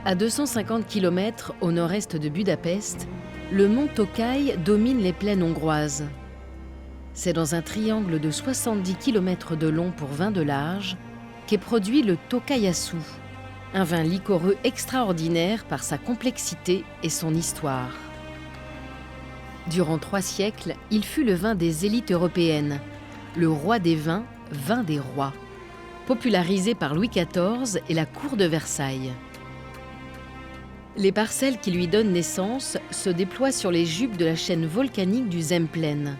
À 250 km au nord-est de Budapest, le mont Tokaj domine les plaines hongroises. C'est dans un triangle de 70 km de long pour 20 de large qu'est produit le Tokajasu, un vin liquoreux extraordinaire par sa complexité et son histoire. Durant 3 siècles, il fut le vin des élites européennes, le roi des vins, vin des rois, popularisé par Louis XIV et la cour de Versailles. Les parcelles qui lui donnent naissance se déploient sur les jupes de la chaîne volcanique du Zemplen.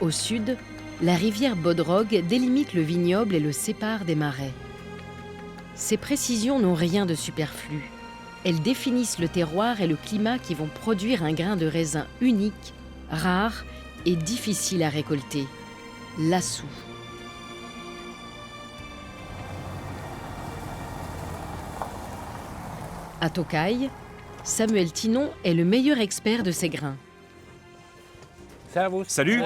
Au sud, la rivière Bodrog délimite le vignoble et le sépare des marais. Ces précisions n'ont rien de superflu. Elles définissent le terroir et le climat qui vont produire un grain de raisin unique, rare et difficile à récolter, l'assou. À Tokaj, Samuel Tinon est le meilleur expert de ces grains. Salut.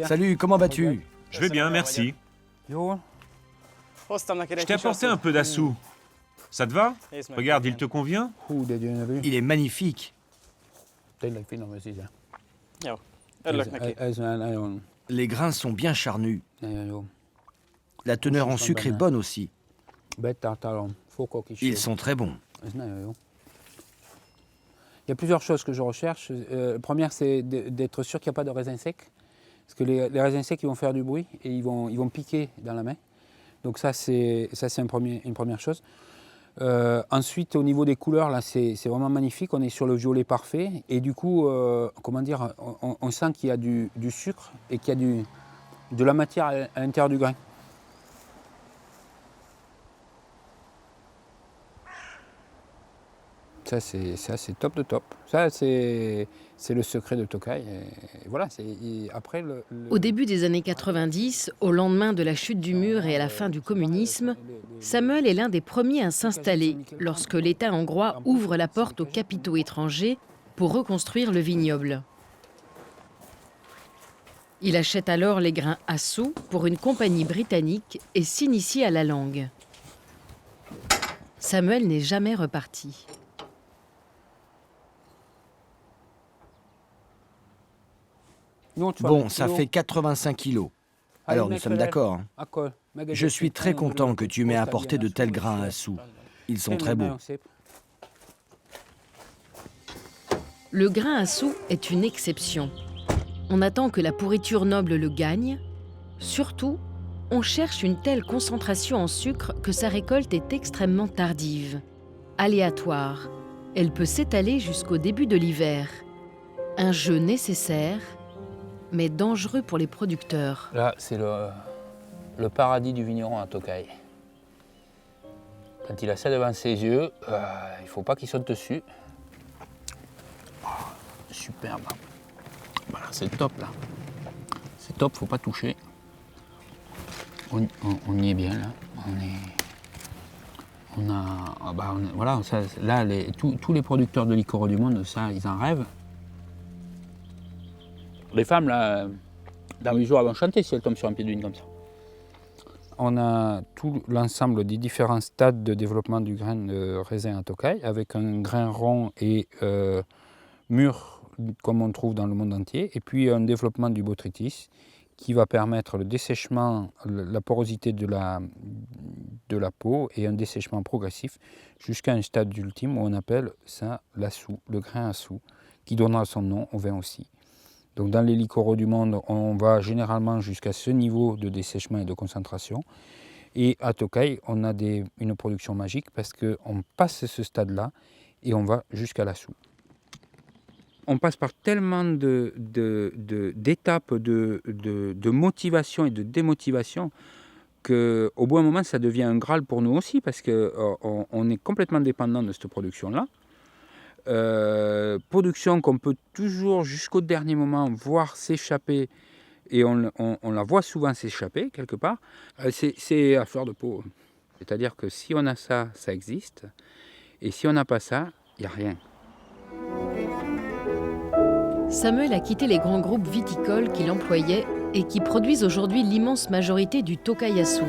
Salut, comment vas-tu? Je vais bien, merci. Je t'ai apporté un peu d'assou. Ça te va? Regarde, il te convient? Il est magnifique. Les grains sont bien charnus. La teneur en sucre est bonne aussi. Ils sont très bons. Il y a plusieurs choses que je recherche. Première, c'est d'être sûr qu'il n'y a pas de raisins secs. Parce que les raisins secs, ils vont faire du bruit et ils vont piquer dans la main. Donc ça, c'est une première chose. Ensuite, au niveau des couleurs, là, c'est vraiment magnifique. On est sur le violet parfait. Et du coup, on sent qu'il y a du sucre et qu'il y a de la matière à l'intérieur du grain. Ça, c'est top de top. Ça, c'est le secret de Tokaj. Et voilà, après Au début des années 90, au lendemain de la chute du mur et à la fin du communisme, Samuel est l'un des premiers à s'installer lorsque l'État hongrois ouvre la porte aux capitaux étrangers pour reconstruire le vignoble. Il achète alors les grains Assou pour une compagnie britannique et s'initie à la langue. Samuel n'est jamais reparti. Bon, ça fait 85 kilos. Alors nous sommes d'accord. Je suis très content que tu m'aies apporté de tels grains Assou. Ils sont très beaux. Le grain Assou est une exception. On attend que la pourriture noble le gagne. Surtout, on cherche une telle concentration en sucre que sa récolte est extrêmement tardive, aléatoire. Elle peut s'étaler jusqu'au début de l'hiver. Un jeu nécessaire, mais dangereux pour les producteurs. Là, c'est le paradis du vigneron à Tokaj. Quand il a ça devant ses yeux, il ne faut pas qu'il saute dessus. Oh, superbe. Voilà, c'est top là. C'est top, il ne faut pas toucher. On y est bien là. Voilà, ça, là, tous les producteurs de liquoreux du monde, ça, ils en rêvent. Les femmes, là, dans 8 jours, elles vont chanter si elles tombent sur un pied de vigne comme ça. On a tout l'ensemble des différents stades de développement du grain de raisin à Tokaj, avec un grain rond et mûr, comme on trouve dans le monde entier, et puis un développement du botrytis, qui va permettre le dessèchement, la porosité de la peau et un dessèchement progressif, jusqu'à un stade ultime où on appelle ça l'assou, le grain assou, qui donnera son nom au vin aussi. Donc dans les liquoreux du monde, on va généralement jusqu'à ce niveau de dessèchement et de concentration. Et à Tokaj, on a une production magique parce qu'on passe ce stade-là et on va jusqu'à l'assou. On passe par tellement d'étapes de motivation et de démotivation qu'au bout d'un moment, ça devient un Graal pour nous aussi parce qu'on est complètement dépendant de cette production-là. Production qu'on peut toujours jusqu'au dernier moment voir s'échapper et on la voit souvent s'échapper quelque part. C'est à fleur de peau. C'est-à-dire que si on a ça, ça existe. Et si on n'a pas ça, il n'y a rien. Samuel a quitté les grands groupes viticoles qui l'employaient et qui produisent aujourd'hui l'immense majorité du Tokajasu.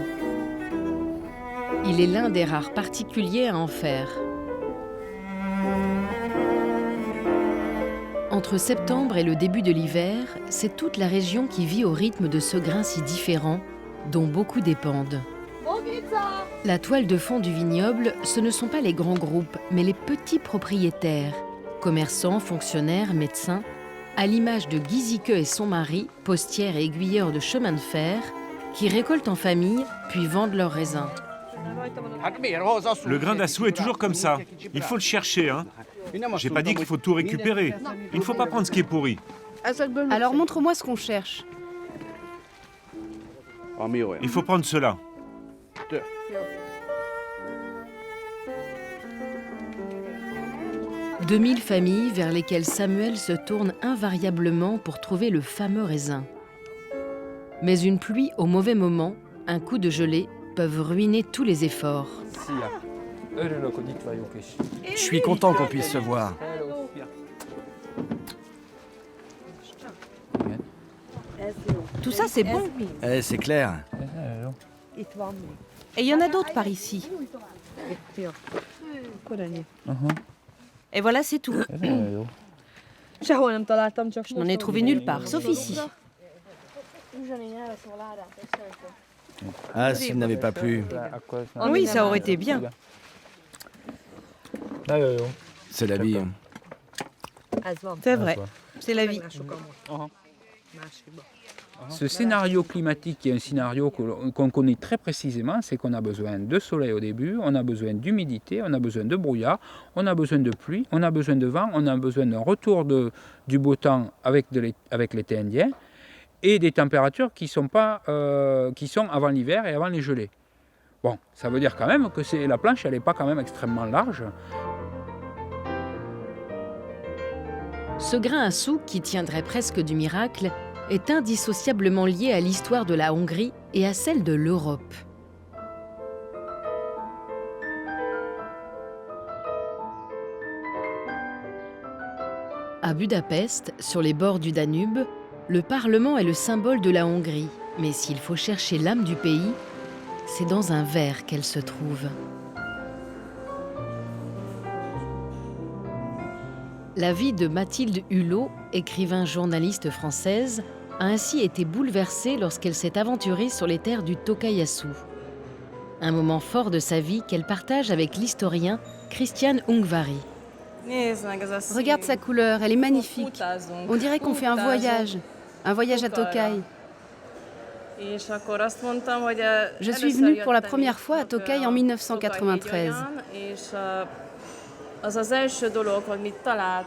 Il est l'un des rares particuliers à en faire. Entre septembre et le début de l'hiver, c'est toute la région qui vit au rythme de ce grain si différent, dont beaucoup dépendent. La toile de fond du vignoble, ce ne sont pas les grands groupes, mais les petits propriétaires, commerçants, fonctionnaires, médecins, à l'image de Giesecke et son mari, postière et aiguilleurs de chemin de fer, qui récoltent en famille, puis vendent leurs raisins. Le grain d'Assou est toujours comme ça. Il faut le chercher, hein. J'ai pas dit qu'il faut tout récupérer. Il ne faut pas prendre ce qui est pourri. Alors montre-moi ce qu'on cherche. Il faut prendre cela. « 2000 familles vers lesquelles Samuel se tourne invariablement pour trouver le fameux raisin. Mais une pluie au mauvais moment, un coup de gelée, peuvent ruiner tous les efforts. Je suis content qu'on puisse se voir. Tout ça, c'est bon. Eh, c'est clair. Et il y en a d'autres par ici. Et voilà, c'est tout. Je n'en ai trouvé nulle part, sauf ici. Ah, s'il n'avait pas plu. Oui, ça aurait été bien. C'est la vie. C'est vrai, c'est la vie. Ce scénario climatique est un scénario qu'on connaît très précisément, c'est qu'on a besoin de soleil au début, on a besoin d'humidité, on a besoin de brouillard, on a besoin de pluie, on a besoin de vent, on a besoin d'un retour du beau temps avec l'été indien et des températures qui sont avant l'hiver et avant les gelées. Bon, ça veut dire quand même que la planche, elle n'est pas quand même extrêmement large. Ce grain à sou, qui tiendrait presque du miracle, est indissociablement lié à l'histoire de la Hongrie et à celle de l'Europe. À Budapest, sur les bords du Danube, le Parlement est le symbole de la Hongrie. Mais s'il faut chercher l'âme du pays, c'est dans un verre qu'elle se trouve. La vie de Mathilde Hulot, écrivain journaliste française, a ainsi été bouleversée lorsqu'elle s'est aventurée sur les terres du Tokaj-Assou. Un moment fort de sa vie qu'elle partage avec l'historien Christian Ungváry. Regarde sa couleur, elle est magnifique. On dirait qu'on fait un voyage à Tokaj. Je suis venue pour la première fois à Tokaj en 1993.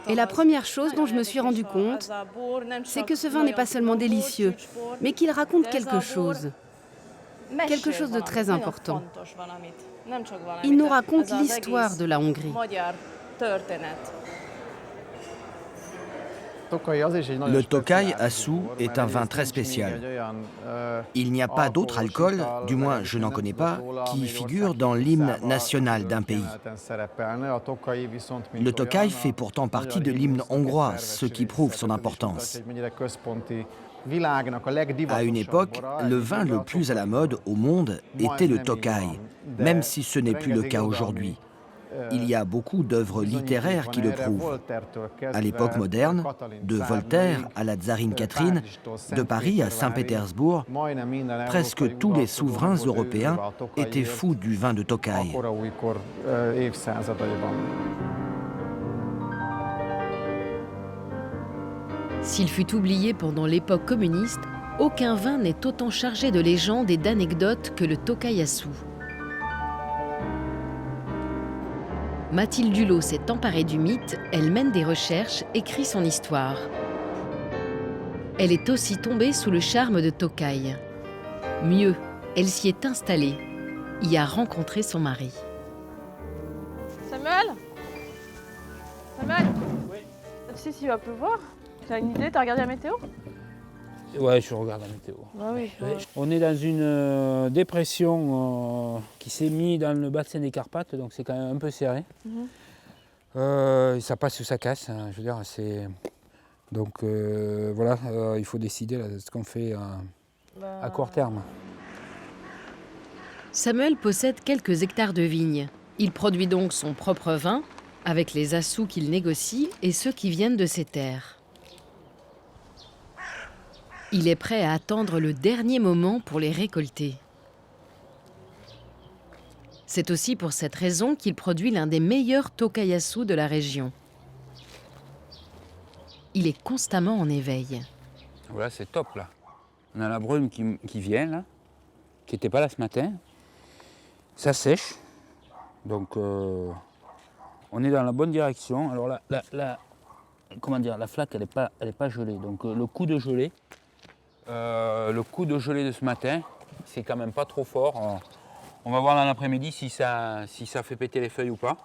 Et la première chose dont je me suis rendu compte, c'est que ce vin n'est pas seulement délicieux, mais qu'il raconte quelque chose de très important. Il nous raconte l'histoire de la Hongrie. Le Tokaj-Assou est un vin très spécial. Il n'y a pas d'autre alcool, du moins je n'en connais pas, qui figure dans l'hymne national d'un pays. Le Tokaj fait pourtant partie de l'hymne hongrois, ce qui prouve son importance. À une époque, le vin le plus à la mode au monde était le Tokaj, même si ce n'est plus le cas aujourd'hui. Il y a beaucoup d'œuvres littéraires qui le prouvent. À l'époque moderne, de Voltaire à la tsarine Catherine, de Paris à Saint-Pétersbourg, presque tous les souverains européens étaient fous du vin de Tokaj. S'il fut oublié pendant l'époque communiste, aucun vin n'est autant chargé de légendes et d'anecdotes que le Tokaj-Assou. Mathilde Hulot s'est emparée du mythe, elle mène des recherches, écrit son histoire. Elle est aussi tombée sous le charme de Tokaj. Mieux, elle s'y est installée, y a rencontré son mari. Samuel ? Samuel ? Oui. Tu sais s'il va pleuvoir ? T'as une idée ? T'as regardé la météo ? Ouais, je regarde la météo. Ah oui, On est dans une dépression qui s'est mise dans le bassin des Carpates, donc c'est quand même un peu serré. Ça passe ou ça casse, hein, je veux dire, c'est... Donc voilà, il faut décider là, ce qu'on fait à court terme. Samuel possède quelques hectares de vignes. Il produit donc son propre vin, avec les assous qu'il négocie et ceux qui viennent de ses terres. Il est prêt à attendre le dernier moment pour les récolter. C'est aussi pour cette raison qu'il produit l'un des meilleurs tokayasu de la région. Il est constamment en éveil. Voilà, c'est top là. On a la brume qui vient là, qui n'était pas là ce matin. Ça sèche, donc on est dans la bonne direction. Alors la flaque, elle est pas gelée. Donc le coup de gelée de ce matin, c'est quand même pas trop fort. On va voir dans l'après-midi si ça fait péter les feuilles ou pas.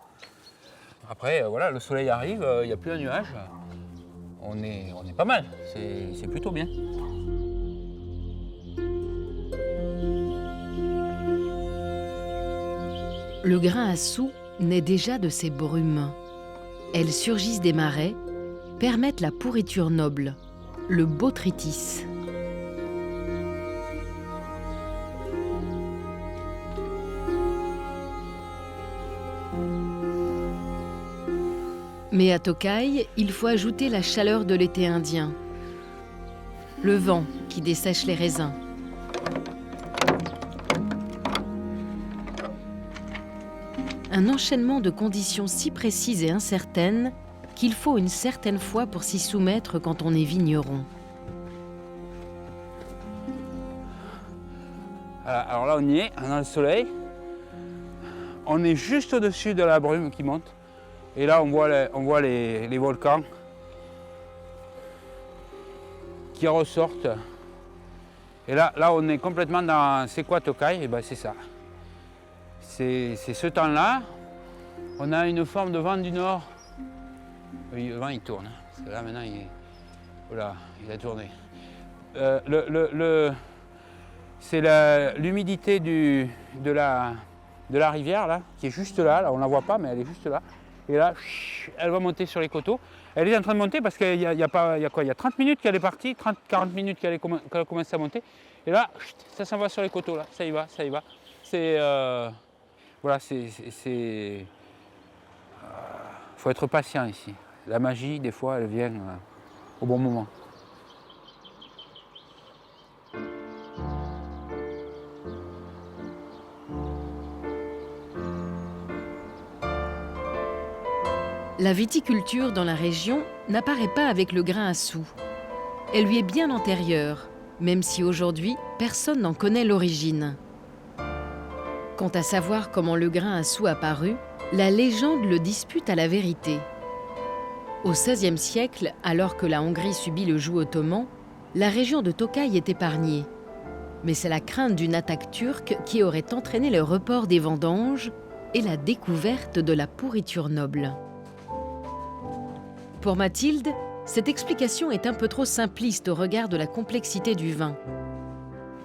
Après, voilà, le soleil arrive, il n'y a plus un nuage. On est pas mal, c'est plutôt bien. Le grain à sou naît déjà de ces brumes. Elles surgissent des marais, permettent la pourriture noble, le botrytis. Mais à Tokai, il faut ajouter la chaleur de l'été indien, le vent qui dessèche les raisins. Un enchaînement de conditions si précises et incertaines qu'il faut une certaine foi pour s'y soumettre quand on est vigneron. Alors là, on y est, on a le soleil. On est juste au-dessus de la brume qui monte. Et là, on voit les volcans qui ressortent. Et là, on est complètement dans... C'est quoi Tokai? Et ben, c'est ça. C'est ce temps-là. On a une forme de vent du nord. Oui, le vent, il tourne. Parce que là, maintenant, voilà, il a tourné. C'est l'humidité de la rivière, là, qui est juste là. On ne la voit pas, mais elle est juste là. Et là, elle va monter sur les coteaux. Elle est en train de monter parce qu'il y a 30 minutes qu'elle est partie, 30-40 minutes qu'elle a commencé à monter. Et là, ça s'en va sur les coteaux, là. Ça y va. C'est... voilà, faut être patient ici. La magie, des fois, elle vient au bon moment. La viticulture dans la région n'apparaît pas avec le grain à sou. Elle lui est bien antérieure, même si aujourd'hui, personne n'en connaît l'origine. Quant à savoir comment le grain à sou apparut, la légende le dispute à la vérité. Au XVIe siècle, alors que la Hongrie subit le joug ottoman, la région de Tokai est épargnée. Mais c'est la crainte d'une attaque turque qui aurait entraîné le report des vendanges et la découverte de la pourriture noble. Pour Mathilde, cette explication est un peu trop simpliste au regard de la complexité du vin.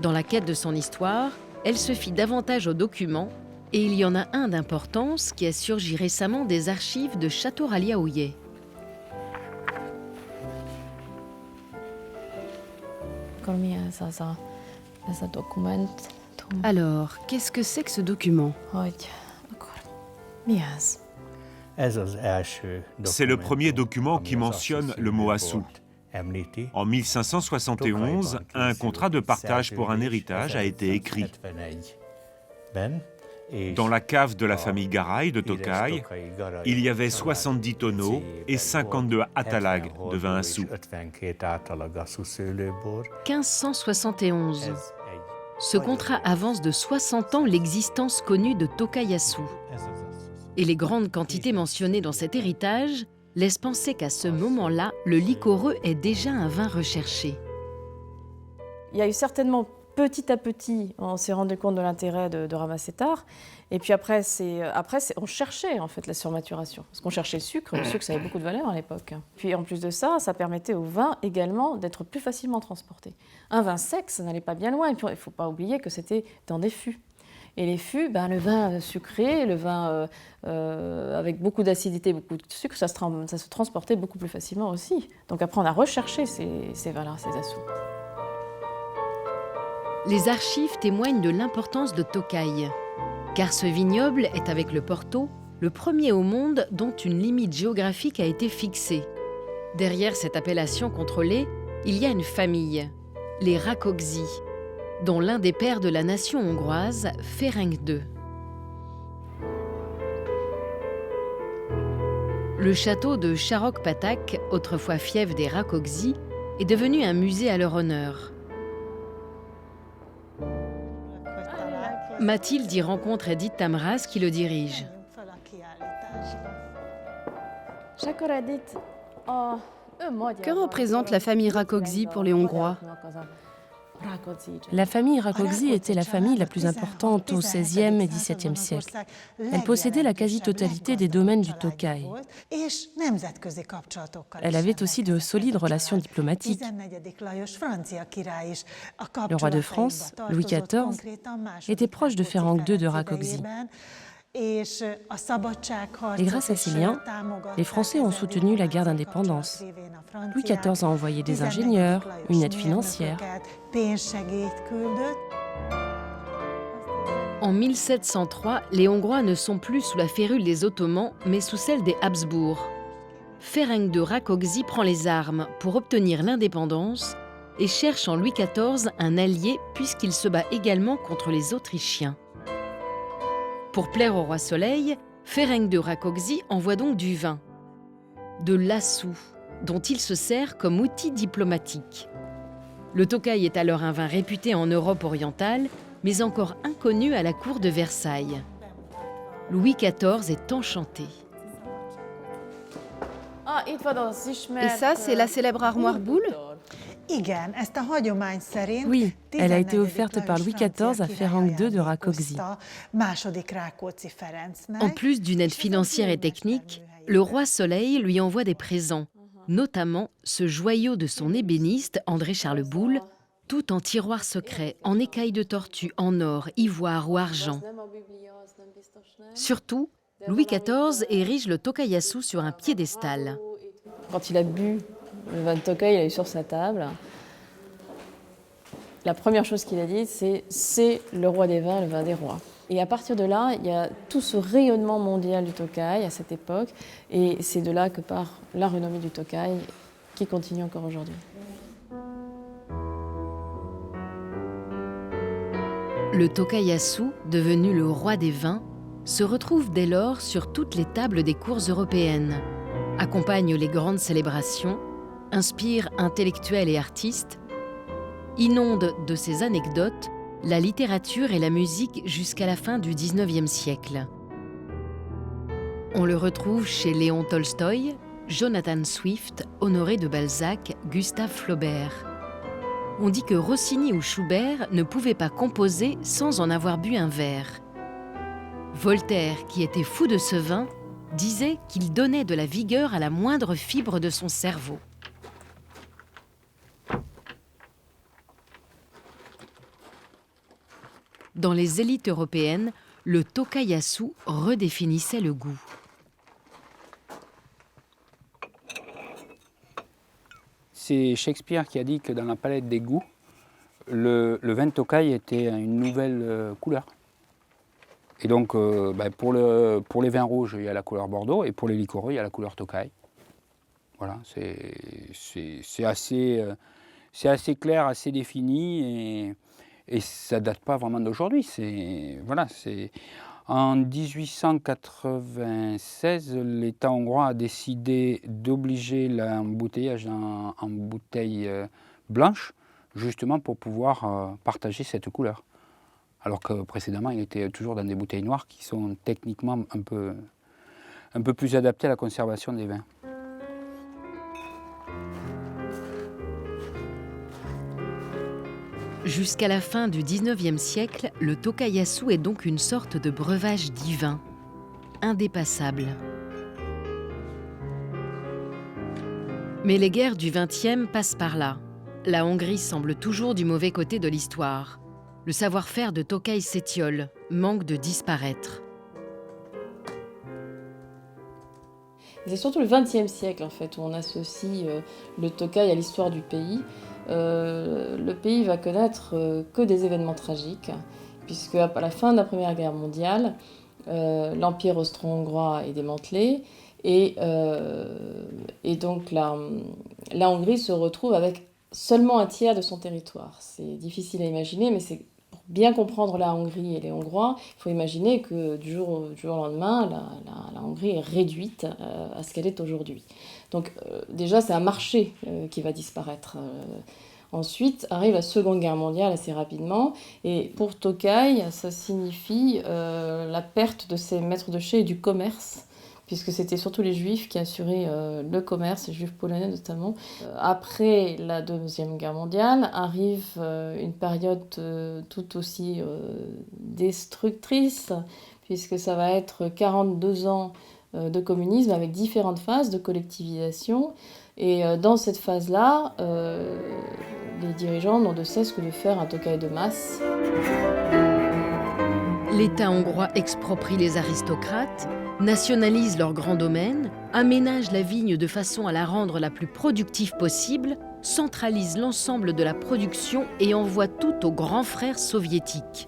Dans la quête de son histoire, elle se fie davantage aux documents, et il y en a un d'importance qui a surgi récemment des archives de Château-Raliaouillet. Alors, qu'est-ce que c'est que ce document? C'est le premier document qui mentionne le mot assou. En 1571, un contrat de partage pour un héritage a été écrit. Dans la cave de la famille Garay de Tokai, il y avait 70 tonneaux et 52 atalag de vin assou. 1571. Ce contrat avance de 60 ans l'existence connue de Tokayasu. Et les grandes quantités mentionnées dans cet héritage laissent penser qu'à ce moment-là, le liquoreux est déjà un vin recherché. Il y a eu certainement petit à petit, on s'est rendu compte de l'intérêt de ramasser tard. Et puis après, on cherchait en fait la surmaturation. Parce qu'on cherchait le sucre ça avait beaucoup de valeur à l'époque. Puis en plus de ça, ça permettait au vin également d'être plus facilement transporté. Un vin sec, ça n'allait pas bien loin. Et puis il ne faut pas oublier que c'était dans des fûts. Et les fûts, le vin sucré, le vin avec beaucoup d'acidité, beaucoup de sucre, ça se transportait beaucoup plus facilement aussi. Donc après, on a recherché ces vins-là, ces assous. Les archives témoignent de l'importance de Tokai, car ce vignoble est, avec le Porto, le premier au monde dont une limite géographique a été fixée. Derrière cette appellation contrôlée, il y a une famille, les Rákóczi, dont l'un des pères de la nation hongroise, Ferenc II. Le château de Sarok-Patak, autrefois fief des Rákóczi, est devenu un musée à leur honneur. Mathilde y rencontre Edith Tamrász qui le dirige. Que représente la famille Rákóczi pour les Hongrois? La famille Rákóczi était la famille la plus importante au XVIe et XVIIe siècle. Elle possédait la quasi-totalité des domaines du Tokaï. Elle avait aussi de solides relations diplomatiques. Le roi de France, Louis XIV, était proche de Ferenc II de Rákóczi. Et grâce à ces liens, les Français ont soutenu la guerre d'indépendance. Louis XIV a envoyé des ingénieurs, une aide financière. En 1703, les Hongrois ne sont plus sous la férule des Ottomans, mais sous celle des Habsbourg. Ferenc II Rákóczi prend les armes pour obtenir l'indépendance et cherche en Louis XIV un allié puisqu'il se bat également contre les Autrichiens. Pour plaire au roi Soleil, Ferenc II Rákóczi envoie donc du vin, de l'assou, dont il se sert comme outil diplomatique. Le Tokaï est alors un vin réputé en Europe orientale, mais encore inconnu à la cour de Versailles. Louis XIV est enchanté. Et ça, c'est la célèbre armoire boule? Oui, elle a été offerte par Louis XIV à Ferenc II de Rákóczi. En plus d'une aide financière et technique, le roi Soleil lui envoie des présents, notamment ce joyau de son ébéniste André-Charles Boulle, tout en tiroir secret, en écailles de tortue, en or, ivoire ou argent. Surtout, Louis XIV érige le tokayasu sur un piédestal. Quand il a bu le vin de Tokaï, il a eu sur sa table. La première chose qu'il a dit, c'est le roi des vins, le vin des rois. Et à partir de là, il y a tout ce rayonnement mondial du Tokaï à cette époque. Et c'est de là que part la renommée du Tokaï qui continue encore aujourd'hui. Le tokayasu, devenu le roi des vins, se retrouve dès lors sur toutes les tables des cours européennes, accompagne les grandes célébrations, inspire intellectuels et artistes, inonde de ses anecdotes la littérature et la musique jusqu'à la fin du XIXe siècle. On le retrouve chez Léon Tolstoï, Jonathan Swift, Honoré de Balzac, Gustave Flaubert. On dit que Rossini ou Schubert ne pouvaient pas composer sans en avoir bu un verre. Voltaire, qui était fou de ce vin, disait qu'il donnait de la vigueur à la moindre fibre de son cerveau. Dans les élites européennes, le tokayasu redéfinissait le goût. C'est Shakespeare qui a dit que dans la palette des goûts, le vin de Tokaï était une nouvelle couleur. Et donc, pour les vins rouges, il y a la couleur Bordeaux, et pour les liquoreux, il y a la couleur Tokaï. Voilà, c'est assez clair, assez défini, et ça ne date pas vraiment d'aujourd'hui. En 1896, l'État hongrois a décidé d'obliger l'embouteillage en bouteille blanche, justement pour pouvoir partager cette couleur. Alors que précédemment, il était toujours dans des bouteilles noires qui sont techniquement un peu plus adaptées à la conservation des vins. Jusqu'à la fin du XIXe siècle, le tokayasu est donc une sorte de breuvage divin, indépassable. Mais les guerres du XXe passent par là. La Hongrie semble toujours du mauvais côté de l'histoire. Le savoir-faire de Tokaï s'étiole, manque de disparaître. C'est surtout le XXe siècle en fait, où on associe le Tokaï à l'histoire du pays. Le pays va connaître que des événements tragiques, puisque à la fin de la Première Guerre mondiale, l'Empire austro-hongrois est démantelé et donc la Hongrie se retrouve avec seulement un tiers de son territoire. C'est difficile à imaginer, mais c'est pour bien comprendre la Hongrie et les Hongrois, il faut imaginer que du jour au lendemain, la Hongrie est réduite à ce qu'elle est aujourd'hui. Donc déjà, c'est un marché qui va disparaître. Ensuite arrive la Seconde Guerre mondiale assez rapidement, et pour Tokaj, ça signifie la perte de ses maîtres de chais et du commerce, puisque c'était surtout les Juifs qui assuraient le commerce, les Juifs polonais notamment. Après la Deuxième Guerre mondiale arrive une période tout aussi destructrice, puisque ça va être 42 ans de communisme avec différentes phases de collectivisation. Et dans cette phase-là, les dirigeants n'ont de cesse que de faire un Tokaj de masse. L'État hongrois exproprie les aristocrates, nationalise leurs grands domaines, aménage la vigne de façon à la rendre la plus productive possible, centralise l'ensemble de la production et envoie tout aux grands frères soviétiques.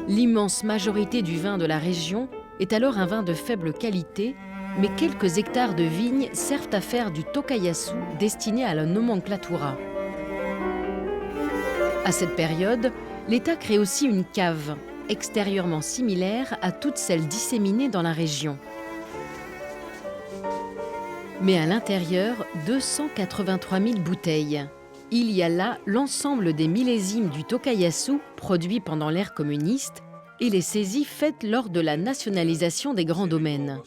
L'immense majorité du vin de la région est alors un vin de faible qualité, mais quelques hectares de vignes servent à faire du tokayasu destiné à la nomenclatura. À cette période, l'État crée aussi une cave, extérieurement similaire à toutes celles disséminées dans la région. Mais à l'intérieur, 283 000 bouteilles. Il y a là l'ensemble des millésimes du tokayasu produits pendant l'ère communiste et les saisies faites lors de la nationalisation des grands domaines.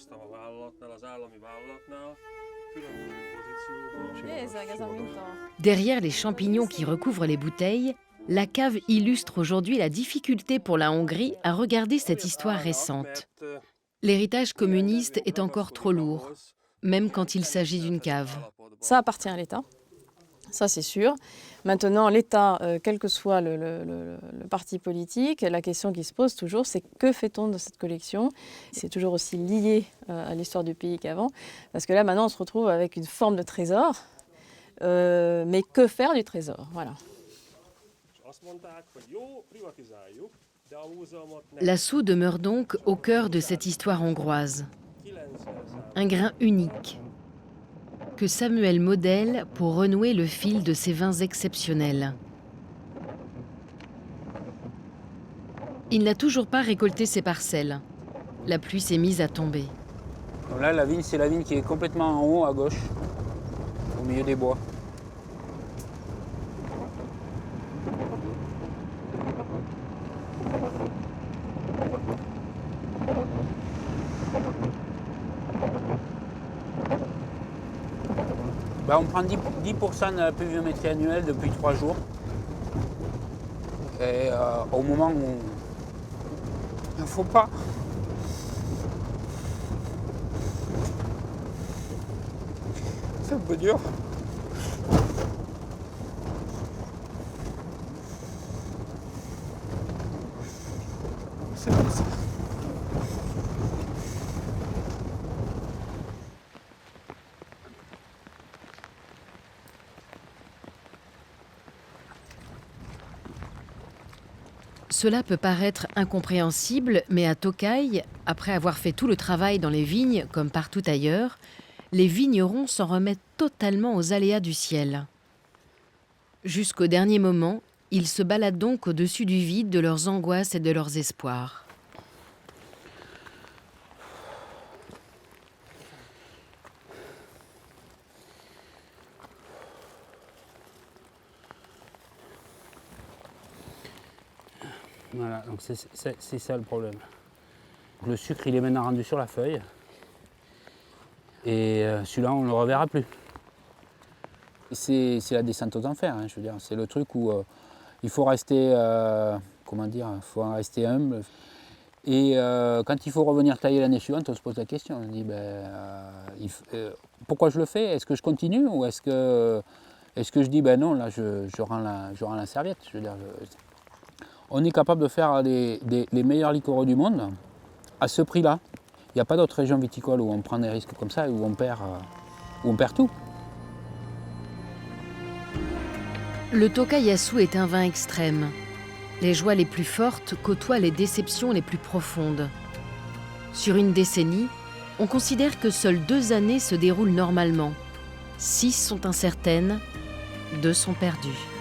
Derrière les champignons qui recouvrent les bouteilles, la cave illustre aujourd'hui la difficulté pour la Hongrie à regarder cette histoire récente. L'héritage communiste est encore trop lourd, même quand il s'agit d'une cave. Ça appartient à l'État, ça c'est sûr. Maintenant, l'État, quel que soit le parti politique, la question qui se pose toujours, c'est que fait-on de cette collection? C'est toujours aussi lié à l'histoire du pays qu'avant, parce que là maintenant on se retrouve avec une forme de trésor, mais que faire du trésor? Voilà. L'assou demeure donc au cœur de cette histoire hongroise. Un grain unique que Samuel modèle pour renouer le fil de ses vins exceptionnels. Il n'a toujours pas récolté ses parcelles. La pluie s'est mise à tomber. Là, la vigne, c'est la vigne qui est complètement en haut à gauche, au milieu des bois. On prend 10% de la pluviométrie annuelle depuis 3 jours. Et au moment où il ne faut pas. C'est un peu dur. C'est comme ça. Cela peut paraître incompréhensible, mais à Tokaj, après avoir fait tout le travail dans les vignes, comme partout ailleurs, les vignerons s'en remettent totalement aux aléas du ciel. Jusqu'au dernier moment, ils se baladent donc au-dessus du vide de leurs angoisses et de leurs espoirs. Voilà, donc c'est ça le problème. Le sucre, il est maintenant rendu sur la feuille. Et celui-là, on ne le reverra plus. C'est la descente aux enfers, hein, je veux dire. C'est le truc où il faut rester, faut rester humble. Et quand il faut revenir tailler l'année suivante, on se pose la question. On se dit, pourquoi je le fais? Est-ce que je continue ou est-ce que je dis, non, là, je rends la serviette. Je veux dire, on est capable de faire les meilleurs liquoreux du monde à ce prix-là. Il n'y a pas d'autre région viticole où on prend des risques comme ça et où on perd tout. Le tokayasu est un vin extrême. Les joies les plus fortes côtoient les déceptions les plus profondes. Sur une décennie, on considère que seules 2 années se déroulent normalement. 6 sont incertaines 2 sont perdus.